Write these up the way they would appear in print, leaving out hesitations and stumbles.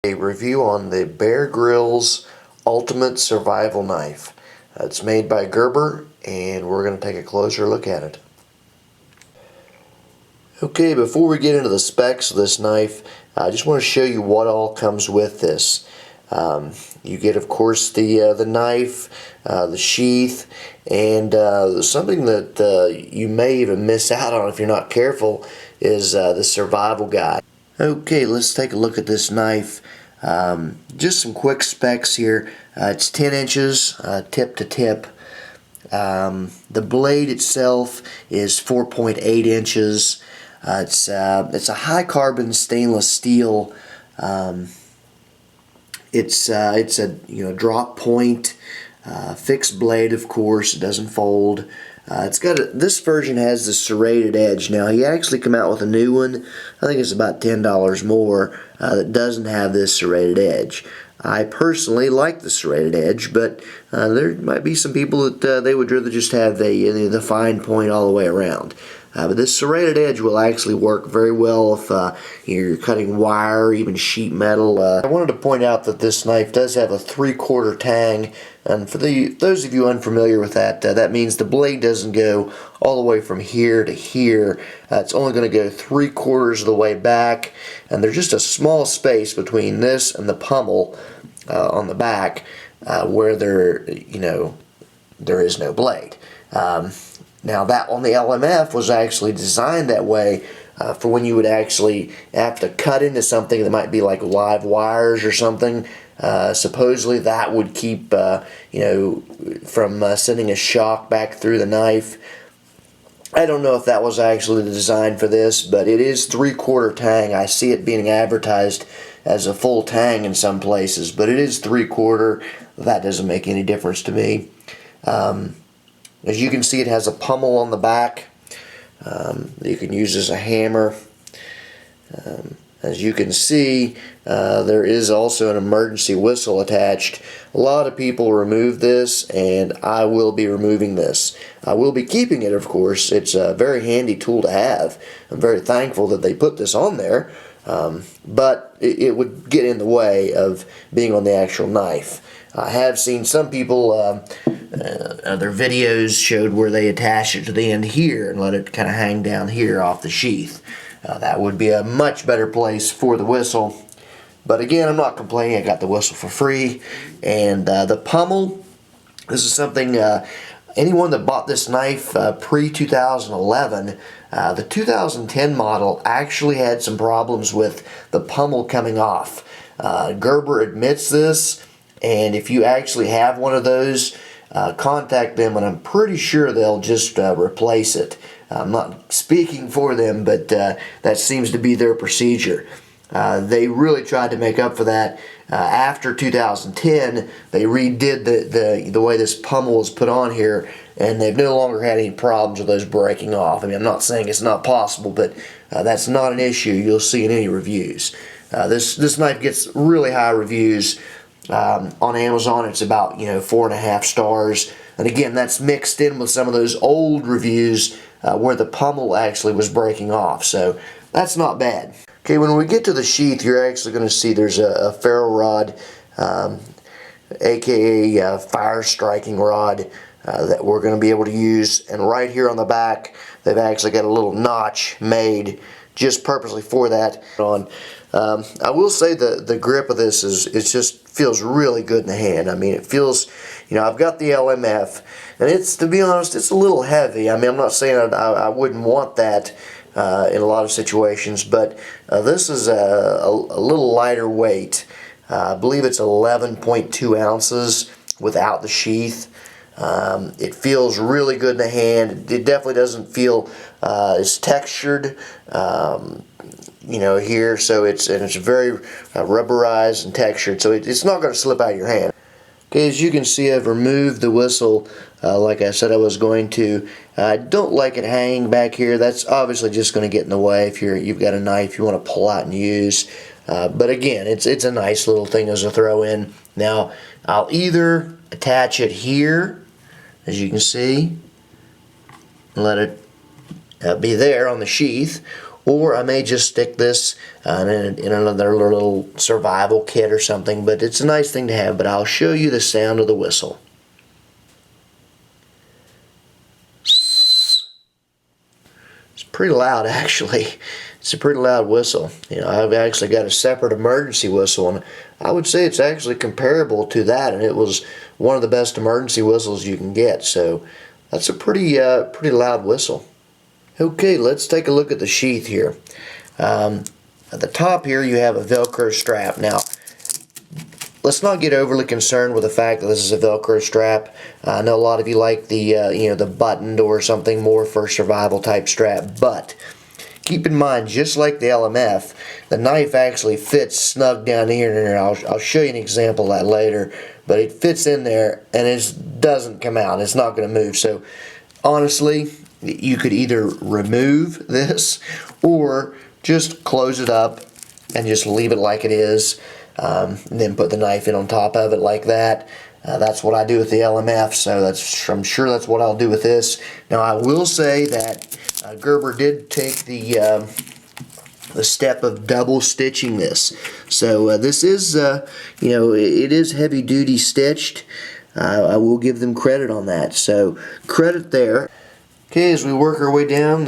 A review on the Grylls Ultimate Survival Knife. It's made by Gerber, and we're going to take a closer look at it. Okay, before we get into the specs of this knife, I just want to show you what all comes with this. You get, of course, the knife, the sheath, and something that you may even miss out on if you're not careful is the survival guide. Okay, let's take a look at this knife. Just some quick specs here. It's 10 inches tip to tip. The blade itself is 4.8 inches. It's a high carbon stainless steel. It's a drop point, fixed blade, of course. It doesn't fold. This version has the serrated edge. Now, he actually come out with a new one. I think it's about $10 more that doesn't have this serrated edge. I personally like the serrated edge, but there might be some people that they would rather just have the fine point all the way around. But this serrated edge will actually work very well if you're cutting wire or even sheet metal. I wanted to point out that this knife does have a 3/4 tang, and for those of you unfamiliar with that, that means the blade doesn't go all the way from here to here. It's only going to go 3/4 of the way back, and there's just a small space between this and the pommel on the back where there is no blade. Now, that on the LMF was actually designed that way for when you would actually have to cut into something that might be like live wires or something. Supposedly that would keep from sending a shock back through the knife. I don't know if that was actually designed for this, but it is 3/4 tang. I see it being advertised as a full tang in some places, but it is 3/4. That doesn't make any difference to me. As you can see, it has a pommel on the back that you can use as a hammer. As you can see, there is also an emergency whistle attached. A lot of people remove this, and I will be removing this. I will be keeping it, of course. It's a very handy tool to have. I'm very thankful that they put this on there, but it would get in the way of being on the actual knife. I have seen some people, their videos showed where they attach it to the end here and let it kind of hang down here off the sheath. That would be a much better place for the whistle. But again, I'm not complaining. I got the whistle for free. And the pommel, this is something, anyone that bought this knife pre-2011, the 2010 model actually had some problems with the pommel coming off. Gerber admits this. And if you actually have one of those, contact them, and I'm pretty sure they'll just replace it. I'm not speaking for them, but that seems to be their procedure. They really tried to make up for that. After 2010, they redid the way this pommel was put on here, and they've no longer had any problems with those breaking off. I mean, I'm not saying it's not possible, but that's not an issue you'll see in any reviews. This knife gets really high reviews. On Amazon, it's about 4.5 stars, and again, that's mixed in with some of those old reviews where the pommel actually was breaking off, so that's not bad. Okay, when we get to the sheath, you're actually going to see there's a ferro rod, aka fire striking rod, that we're going to be able to use, and right here on the back, they've actually got a little notch made just purposely for that. I will say the grip of this it just feels really good in the hand. I mean, it feels, I've got the LMF, and to be honest, it's a little heavy. I mean, I'm not saying I wouldn't want that in a lot of situations, but this is a little lighter weight. I believe it's 11.2 ounces without the sheath. It feels really good in the hand. It definitely doesn't feel as textured, here. So it's very rubberized and textured. So it's not going to slip out of your hand. Okay, as you can see, I've removed the whistle. Like I said, I was going to. I don't like it hanging back here. That's obviously just going to get in the way if you've got a knife you want to pull out and use. But again, it's a nice little thing as a throw in. Now, I'll either attach it here, as you can see, and let it be there on the sheath, or I may just stick this in another little survival kit or something, but it's a nice thing to have. But I'll show you the sound of the whistle. It's pretty loud, actually. It's a pretty loud whistle. You know, I've actually got a separate emergency whistle, and I would say it's actually comparable to that, and it was one of the best emergency whistles you can get. So that's a pretty loud whistle. Okay, let's take a look at the sheath here. At the top here you have a Velcro strap. Now, let's not get overly concerned with the fact that this is a Velcro strap. I know a lot of you like the the buttoned or something more for survival type strap, but keep in mind, just like the LMF, the knife actually fits snug down here, and I'll show you an example of that later, but it fits in there and it doesn't come out. It's not going to move. So honestly, you could either remove this or just close it up and just leave it like it is, and then put the knife in on top of it like that. That's what I do with the LMF, so I'm sure that's what I'll do with this. Now, I will say that Gerber did take the step of double stitching this. So this is, it is heavy duty stitched. I will give them credit on that. So credit there. Okay, as we work our way down,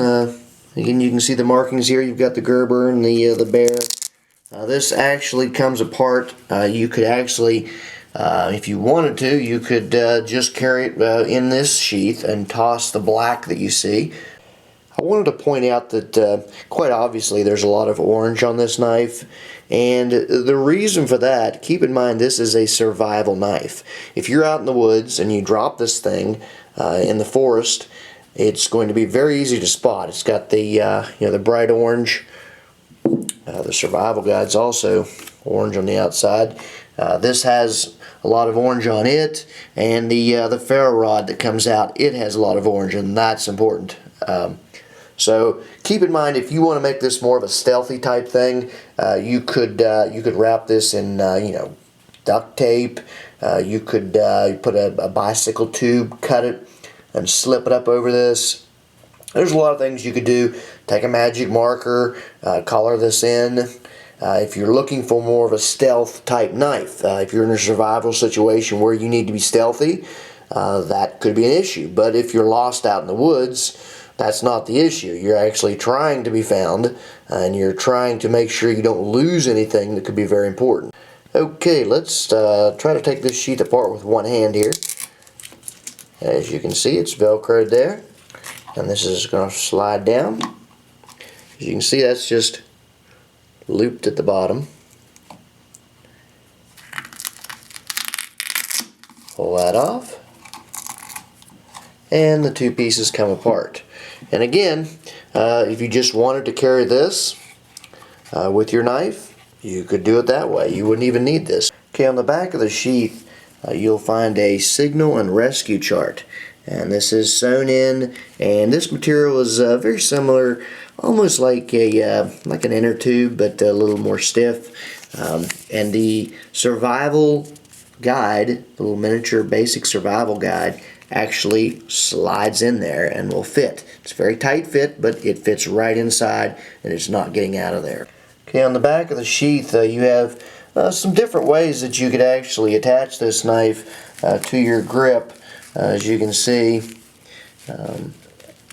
again you can see the markings here. You've got the Gerber and the bear. This actually comes apart. You could actually, if you wanted to, you could just carry it in this sheath and toss the black that you see. I wanted to point out that quite obviously there's a lot of orange on this knife, and the reason for that, keep in mind this is a survival knife. If you're out in the woods and you drop this thing in the forest, it's going to be very easy to spot. It's got the the bright orange. The survival guide's also orange on the outside. This has a lot of orange on it, and the ferro rod that comes out, it has a lot of orange, and that's important. So keep in mind, if you want to make this more of a stealthy type thing, you could wrap this in duct tape. You could put a bicycle tube, cut it, and slip it up over this. There's a lot of things you could do. Take a magic marker, color this in. If you're looking for more of a stealth type knife, if you're in a survival situation where you need to be stealthy, that could be an issue. But if you're lost out in the woods, that's not the issue. You're actually trying to be found, and you're trying to make sure you don't lose anything that could be very important. Okay, let's try to take this sheath apart with one hand here. As you can see, it's Velcroed there, and this is going to slide down. As you can see, that's just looped at the bottom. Pull that off, and the two pieces come apart. And again, if you just wanted to carry this with your knife, you could do it that way. You wouldn't even need this. Okay, on the back of the sheath, you'll find a signal and rescue chart. And this is sewn in, and this material is very similar, almost like an inner tube, but a little more stiff. And the survival guide, the little miniature basic survival guide, actually slides in there and will fit. It's a very tight fit, but it fits right inside and it's not getting out of there. Okay, on the back of the sheath you have some different ways that you could actually attach this knife to your grip. As you can see,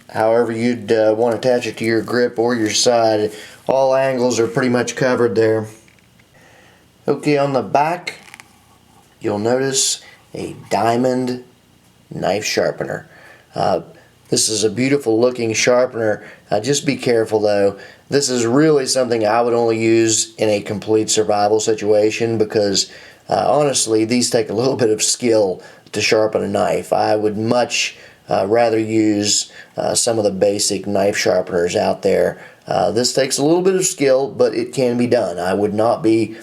however you'd want to attach it to your grip or your side, all angles are pretty much covered there. Okay, on the back you'll notice a diamond knife sharpener. This is a beautiful looking sharpener. Just be careful though. This is really something I would only use in a complete survival situation, because honestly these take a little bit of skill to sharpen a knife. I would much rather use some of the basic knife sharpeners out there. This takes a little bit of skill, but it can be done. I would not be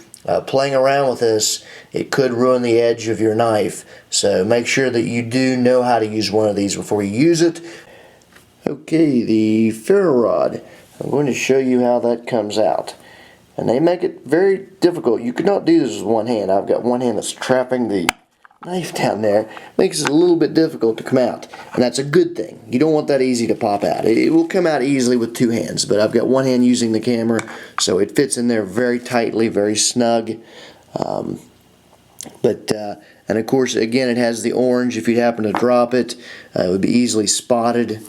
playing around with this. It could ruin the edge of your knife, so make sure that you do know how to use one of these before you use it. Okay, the ferro rod. I'm going to show you how that comes out, and they make it very difficult. You could not do this with one hand. I've got one hand that's trapping the knife down there makes it a little bit difficult to come out, and that's a good thing. You don't want that easy to pop out. It will come out easily with two hands, but I've got one hand using the camera, so it fits in there very tightly, very snug. And of course, again, it has the orange. If you happen to drop it, it would be easily spotted.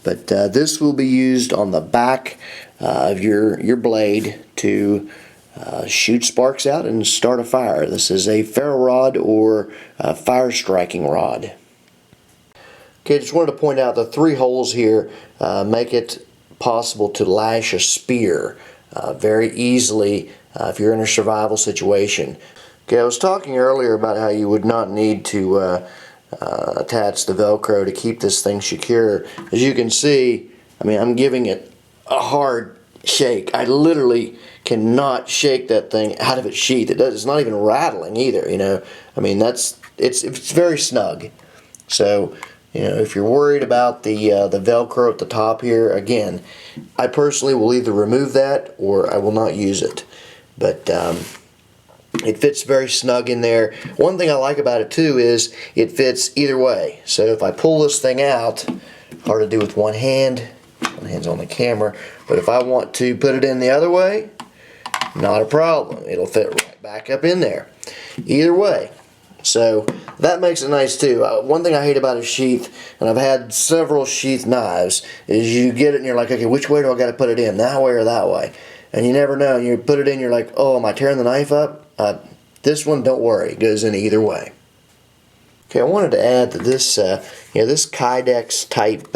But this will be used on the back of your blade to shoot sparks out and start a fire. This is a ferro rod or fire striking rod. Okay, just wanted to point out the 3 holes here make it possible to lash a spear very easily if you're in a survival situation. Okay, I was talking earlier about how you would not need to attach the Velcro to keep this thing secure. As you can see, I mean, I'm giving it a hard shake. I literally cannot shake that thing out of its sheath. It's not even rattling either, you know. I mean, it's very snug. So, you know, if you're worried about the Velcro at the top here, again, I personally will either remove that or I will not use it. But it fits very snug in there. One thing I like about it too is it fits either way. So if I pull this thing out, hard to do with one hand, one hand's on the camera, but if I want to put it in the other way, not a problem. It'll fit right back up in there. Either way. So that makes it nice too. One thing I hate about a sheath, and I've had several sheath knives, is you get it and you're like, okay, which way do I got to put it in? That way or that way? And you never know. You put it in, you're like, oh, am I tearing the knife up? This one, don't worry, it goes in either way. Okay, I wanted to add that this, this Kydex type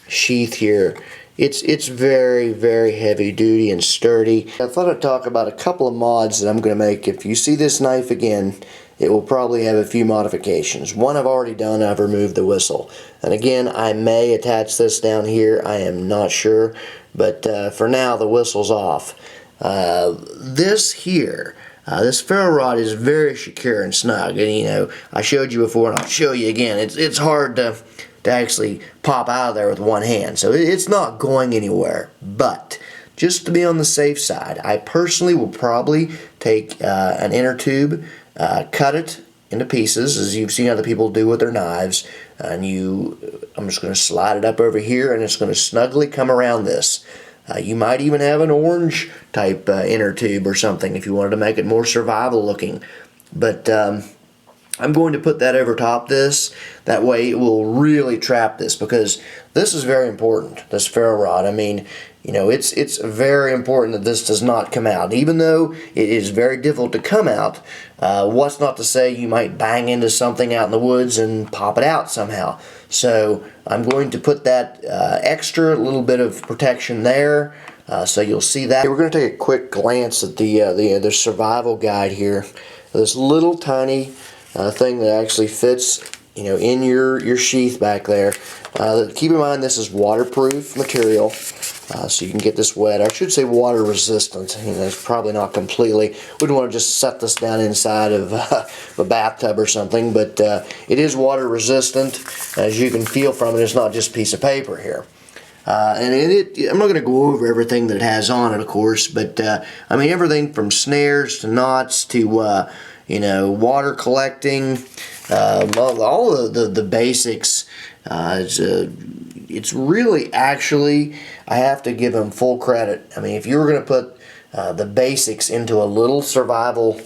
sheath here, it's very, very heavy duty and sturdy. I thought I'd talk about a couple of mods that I'm going to make. If you see this knife again, it will probably have a few modifications. One I've already done, I've removed the whistle. And again, I may attach this down here, I am not sure. But for now, the whistle's off. This here, this ferro rod is very secure and snug. And you know, I showed you before and I'll show you again. It's hard to actually pop out of there with one hand. So it's not going anywhere. But just to be on the safe side, I personally will probably take an inner tube, cut it into pieces as you've seen other people do with their knives, and I'm just going to slide it up over here and it's going to snugly come around this. You might even have an orange type inner tube or something if you wanted to make it more survival looking. But I'm going to put that over top this. That way it will really trap this, because this is very important, this ferro rod. I mean, you know, it's very important that this does not come out. Even though it is very difficult to come out, what's not to say you might bang into something out in the woods and pop it out somehow. So I'm going to put that extra little bit of protection there, so you'll see that. We're going to take a quick glance at the survival guide here. This little tiny thing that actually fits, you know, in your sheath back there. Keep in mind this is waterproof material, so you can get this wet. I should say water resistant. You know, it's probably not completely. Wouldn't want to just set this down inside of a bathtub or something, but it is water resistant. As you can feel from it, it's not just a piece of paper here. And I'm not going to go over everything that it has on it, of course, but I mean everything from snares to knots to you know, water collecting, all of the basics. It's really, actually, I have to give them full credit. I mean, if you were going to put the basics into a little survival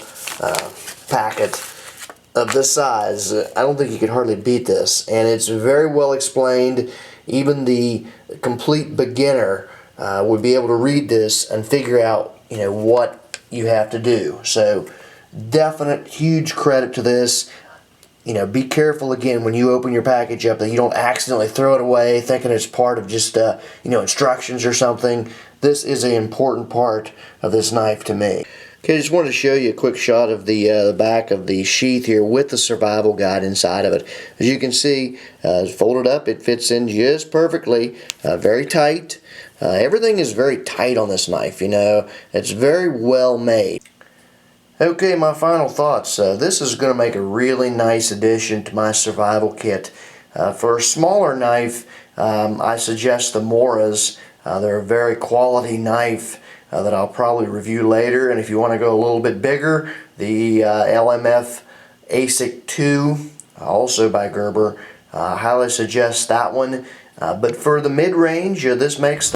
packet of this size, I don't think you could hardly beat this. And it's very well explained. Even the complete beginner would be able to read this and figure out, you know, what you have to do. So definite huge credit to this. You know, be careful again when you open your package up that you don't accidentally throw it away thinking it's part of just you know, instructions or something. This is an important part of this knife to me. Okay, I just wanted to show you a quick shot of the back of the sheath here with the survival guide inside of it. As you can see, it's folded up, it fits in just perfectly, very tight. Everything is very tight on this knife, you know. It's very well made. Okay, my final thoughts. This is going to make a really nice addition to my survival kit. For a smaller knife, I suggest the Moras. They're a very quality knife that I'll probably review later. And if you want to go a little bit bigger, the LMF Asik 2, also by Gerber. Highly suggest that one. But for the mid-range, this makes